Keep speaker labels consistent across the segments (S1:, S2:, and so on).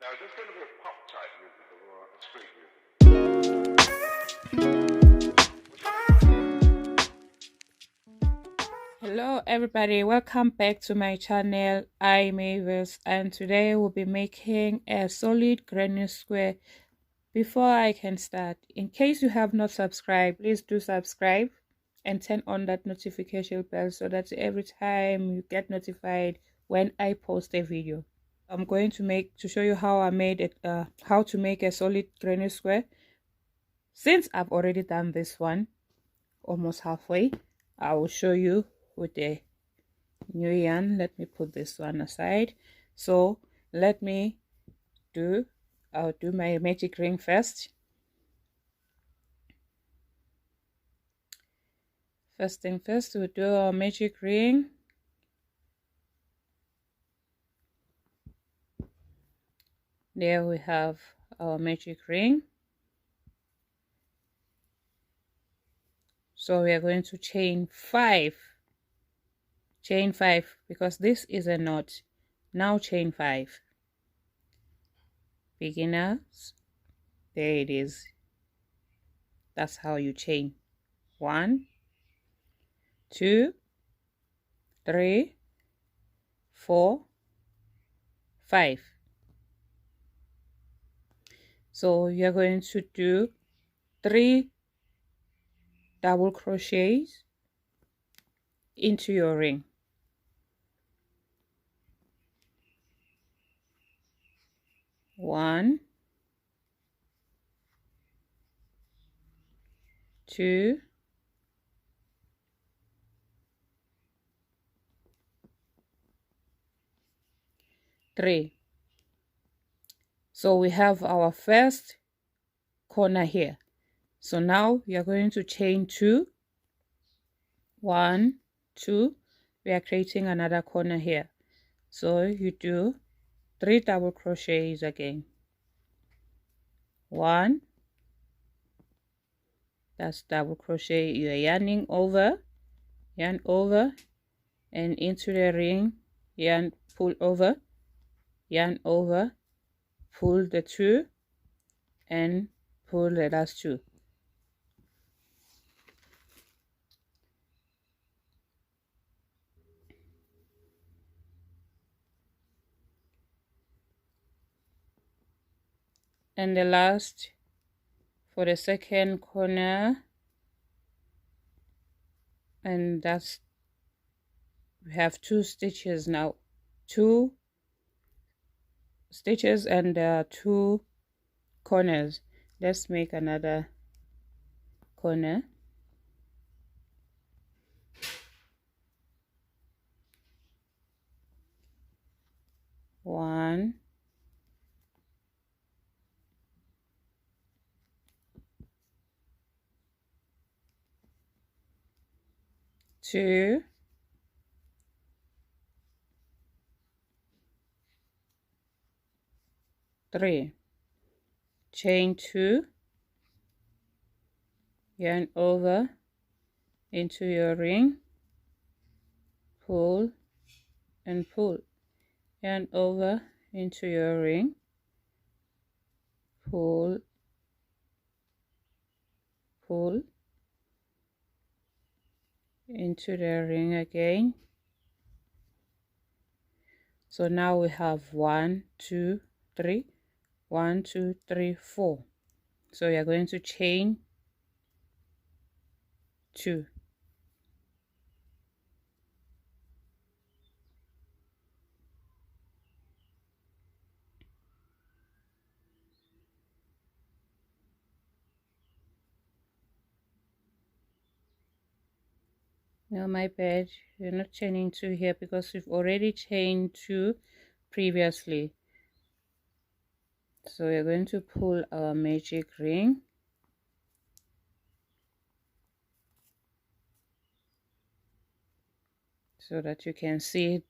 S1: Now, is this going to be a pop type music or a street music?
S2: Hello everybody, welcome back to my channel. I'm Avis, and today we'll be making a solid granny square. Before I can start, in case you have not subscribed, please do subscribe and turn on that notification bell so that every time you get notified when I post a video. I'm going to show you how I made it, how to make a solid granny square. Since I've already done this one almost halfway, I will show you with the new yarn. Let me put this one aside. So I'll do my magic ring first. First thing first, we'll do our magic ring. There we have our magic ring. So we are going to chain 5 because this is a knot. Now chain 5. Beginners, there it is. That's how you chain. 1, 2, 3, 4, 5. So you're going to do 3 double crochets into your ring. One, 2, 3. So we have our first corner here. So now we are going to chain 2. 1, 2. We are creating another corner here. So you do 3 double crochets again. 1. That's double crochet. You are yarn over, and into the ring, yarn, pull over, yarn over, pull the 2, and pull the last 2. And the last for the second corner, and that's, we have 2 stitches now, 2 stitches and 2 corners. Let's make another corner. One, 2, 3. Chain 2, yarn over into your ring, pull and pull, yarn over into your ring, pull, pull into the ring again. So now we have 1, 2, 3, 1, 2, 3, 4. So we are going to chain 2. No, my bad, you're not chaining 2 here because we've already chained 2 previously. So we're going to pull our magic ring, so that you can see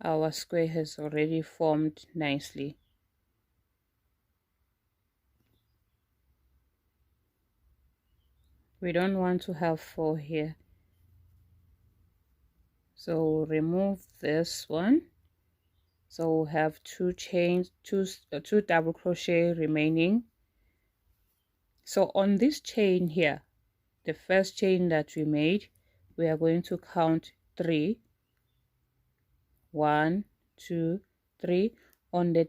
S2: our square has already formed nicely. We don't want to have 4 here, so we'll remove this one So we have two double crochet remaining. So on this chain here, the first chain that we made, we are going to count 3. 1, 2, 3. On the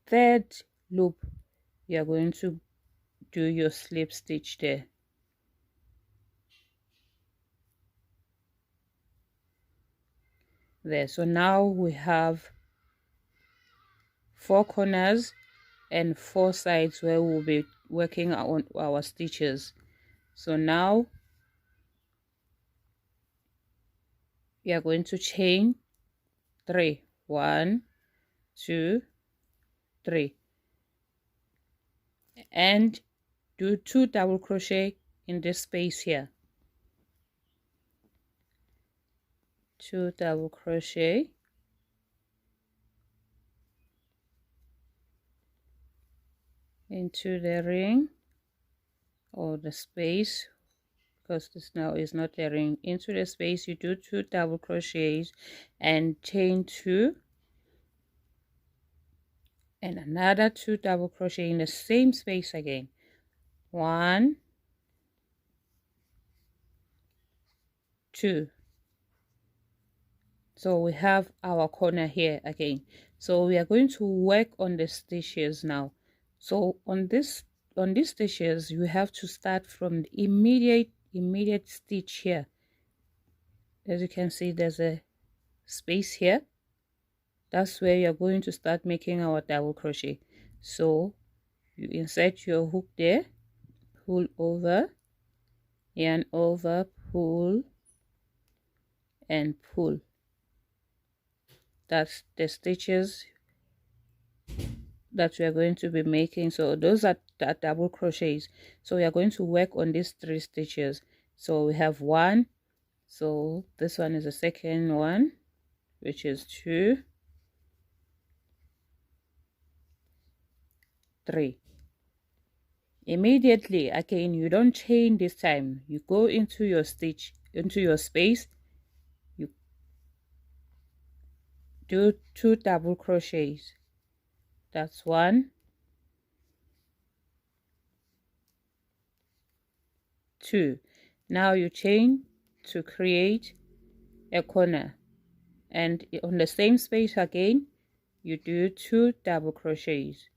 S2: third loop, you are going to do your slip stitch there. So now we have 4 corners and 4 sides where we'll be working on our stitches. So now we are going to chain 3. 1, 2, 3, and do 2 double crochet in this space here. 2 double crochet into the ring or the space, because this now is not a ring. Into the space you do 2 double crochets and chain 2 and another 2 double crochet in the same space again. 1, 2. So we have our corner here again. So we are going to work on the stitches now. So on these stitches, you have to start from the immediate stitch here. As you can see, there's a space here. That's where you're going to start making our double crochet. So you insert your hook there, pull over, yarn over, pull and pull. That's the stitches that we are going to be making. So those are the double crochets. So we are going to work on these 3 stitches. So we have 1, so this one is the second one, which is 2, 3. Immediately again, you don't chain this time, you go into your stitch, into your space, you do 2 double crochets. That's 1, 2. Now you chain to create a corner, and on the same space again you do 2 double crochets.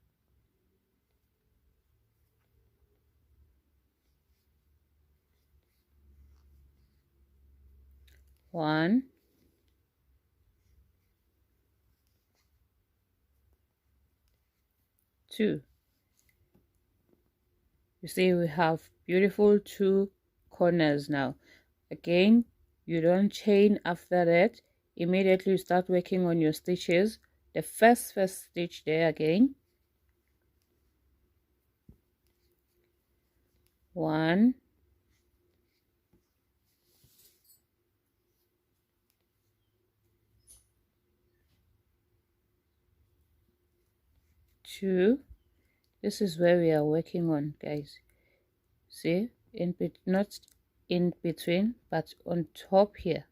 S2: 1, 2. You see we have beautiful 2 corners now. Again, you don't chain after that. Immediately you start working on your stitches. The first stitch there again. 1, 2. This is where we are working on, guys. See, not in between, but on top here.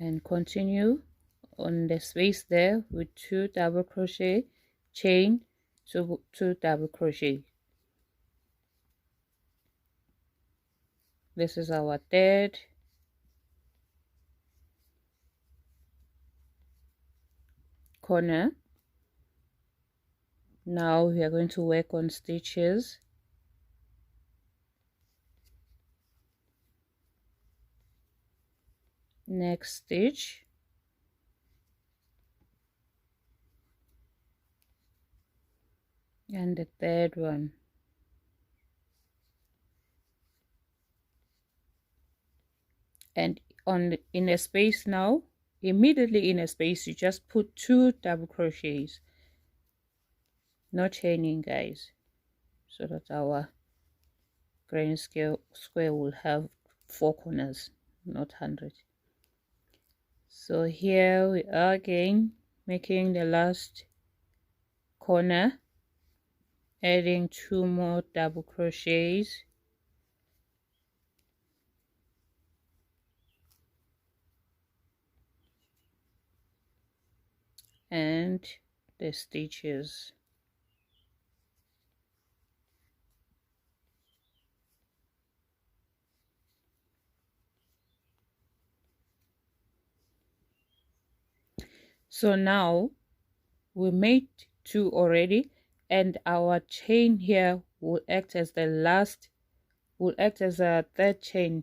S2: And continue on the space there with 2 double crochet, chain, 2 double crochet. This is our third corner. Now we are going to work on stitches. Next stitch, and the third one. And in a space now, immediately in a space, you just put 2 double crochets. No chaining, guys, so that our granny square will have 4 corners, not 100. So here we are again, making the last corner, adding 2 more double crochets. and the stitches. So now we made 2 already, and our chain here will act as the last, will act as a third chain,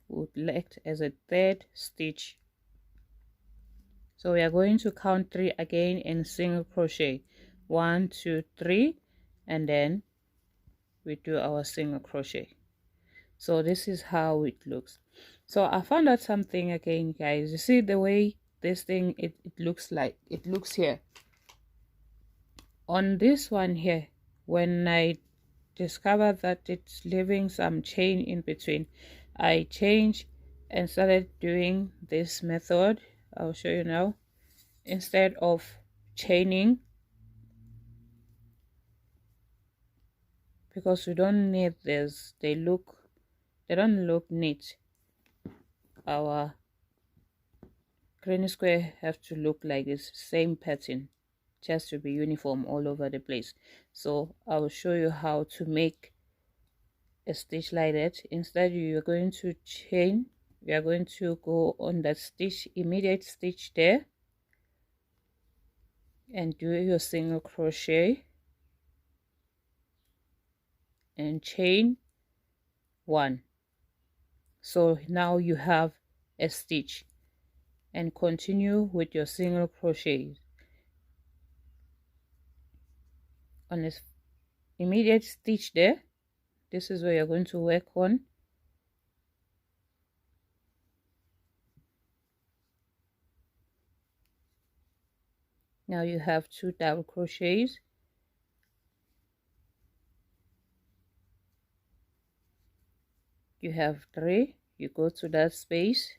S2: will act as a third stitch. So we are going to count 3 again in single crochet. 1 2 3, and then we do our single crochet. So this is how it looks. So I found out something again, guys. You see the way this thing it looks like, it looks here on this one here. When I discovered that it's leaving some chain in between, I changed and started doing this method. I'll show you now. Instead of chaining, because we don't need this, they don't look neat. Our granny square have to look like this same pattern, just to be uniform all over the place. So I will show you how to make a stitch like that. Instead, you are going to chain. We are going to go on that stitch, immediate stitch there, and do your single crochet and chain 1. So now you have a stitch, and continue with your single crochet on this immediate stitch there. This is where you're going to work on. Now you have 2 double crochets. You have 3. You go to that space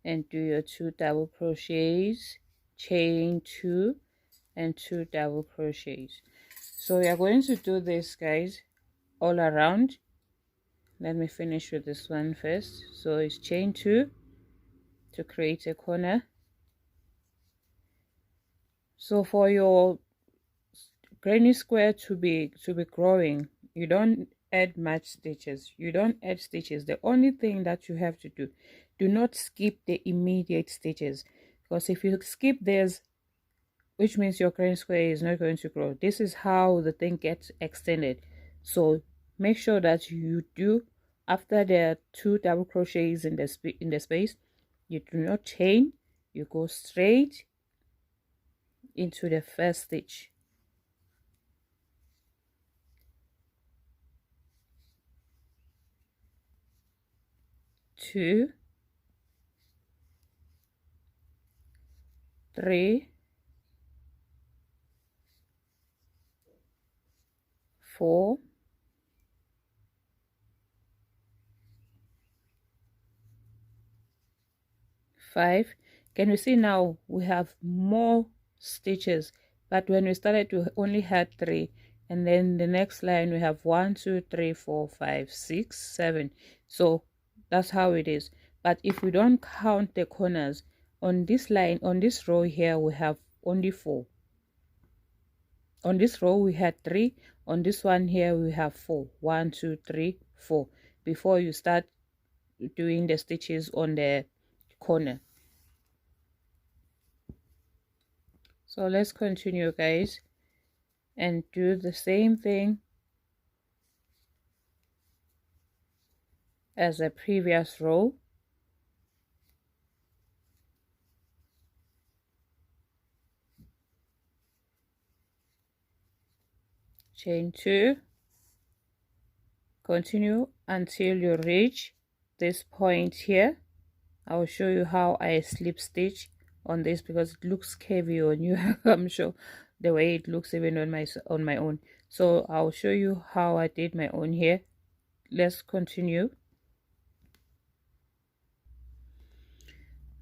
S2: and do your 2 double crochets, chain 2 and 2 double crochets. So we are going to do this, guys, all around. Let me finish with this one first. So it's chain 2 to create a corner. So for your granny square to be growing, you don't add much stitches. You don't add stitches. The only thing that you have to do not skip the immediate stitches, because if you skip this, which means your granny square is not going to grow. This is how the thing gets extended. So make sure that you do, after the 2 double crochets in the space, you do not chain. You go straight into the first stitch. 2 3 4 5. Can you see now we have more stitches, but when we started we only had 3, and then the next line we have 1 2 3 4 5 6 7. So that's how it is. But if we don't count the corners on this line, on this row here, we have only 4. On this row we had 3, on this one here we have 4. 1 2 3 4 before you start doing the stitches on the corner. So let's continue, guys, and do the same thing as the previous row. Chain 2, continue until you reach this point here. I will show you how I slip stitch on this, because it looks heavy on you. I'm sure the way it looks even on my own. So I'll show you how I did my own here. Let's continue.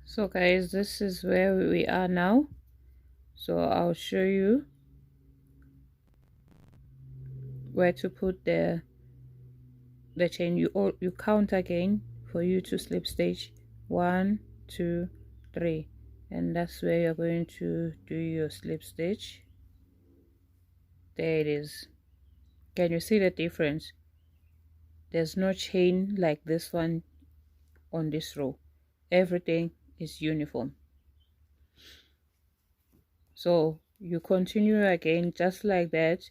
S2: So guys, this is where we are now. So I'll show you where to put the chain. You count again for you to slip stitch. 1 2 3. and that's where you're going to do your slip stitch. There it is. Can you see the difference? There's no chain like this one on this row. Everything is uniform. So you continue again just like that.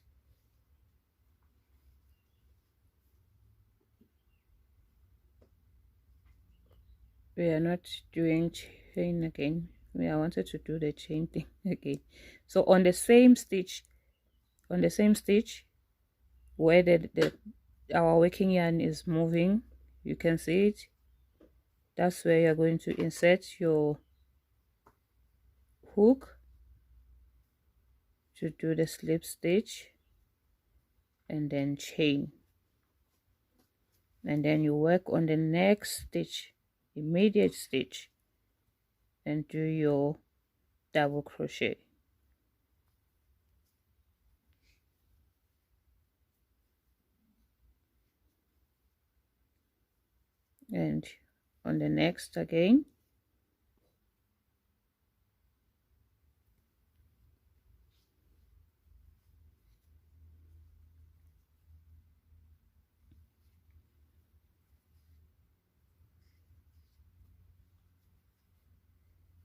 S2: We are not doing chain again. I wanted to do the chain thing again. So on the same stitch, where our working yarn is moving, you can see it. That's where you're going to insert your hook to do the slip stitch, and then chain, and then you work on the next stitch, immediate stitch, and do your double crochet. And on the next again,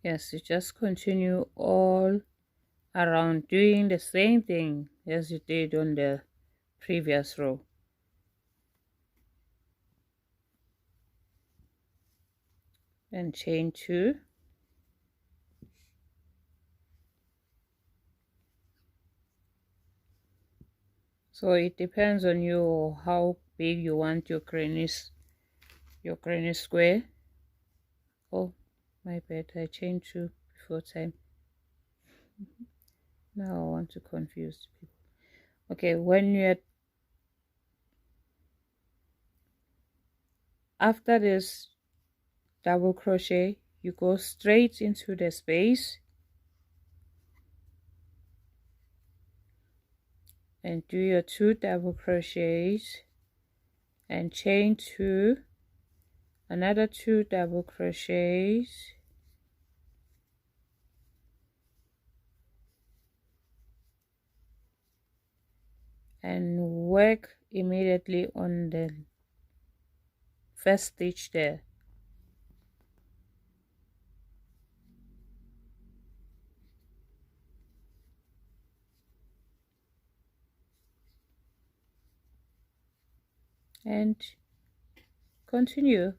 S2: yes, you just continue all around doing the same thing as you did on the previous row. And chain 2, so it depends on you how big you want your granny square. Oh my bad, I chained 2 before time. Now I want to confuse people. Okay, when you're after this double crochet, you go straight into the space and do your 2 double crochets and chain 2, another 2 double crochets, and work immediately on the first stitch there. And continue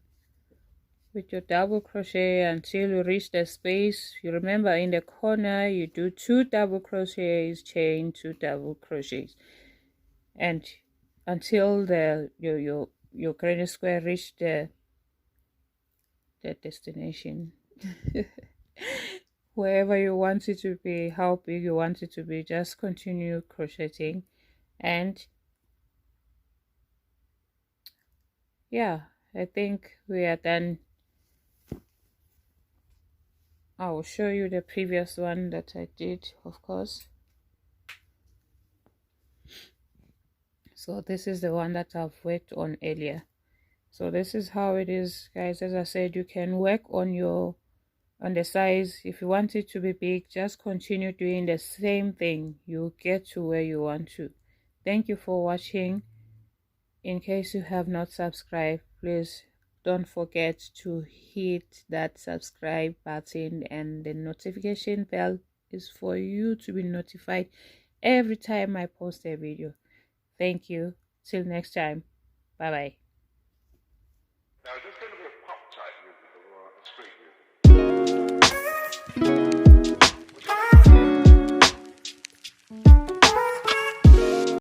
S2: with your double crochet until you reach the space. You remember in the corner you do 2 double crochets, chain 2 double crochets, and until your granny square reach the destination. Wherever you want it to be, how big you want it to be, just continue crocheting. And yeah, I think we are done. I will show you the previous one that I did, of course. So this is the one that I've worked on earlier. So this is how it is, guys. As I said, you can work on the size. If you want it to be big, just continue doing the same thing. You'll get to where you want to. Thank you for watching. In case you have not subscribed, please don't forget to hit that subscribe button, and the notification bell is for you to be notified every time I post a video. Thank you. Till next time. Bye bye.
S1: Now, is this going to be a pop type music or a street music?